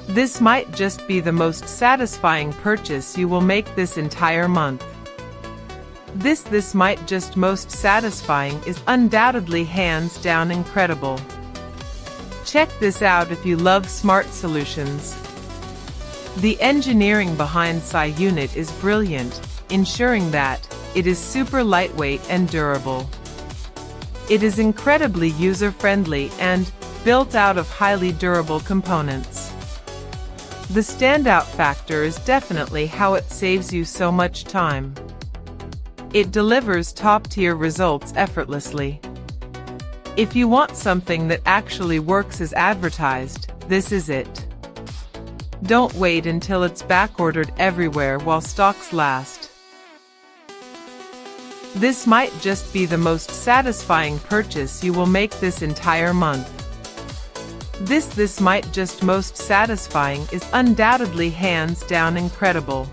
This might just be the most satisfying purchase you will make this entire month. This might just most satisfying is undoubtedly hands down incredible. Check this out if you love smart solutions. The engineering behind Psi unit is brilliant, ensuring that it is super lightweight and durable. It is incredibly user-friendly and built out of highly durable components. The standout factor is definitely how it saves you so much time. It delivers top-tier results effortlessly. If you want something that actually works as advertised, this is it. Don't wait until it's backordered everywhere while stocks last. This might just be the most satisfying purchase you will make this entire month. This might just most satisfying is undoubtedly hands down incredible.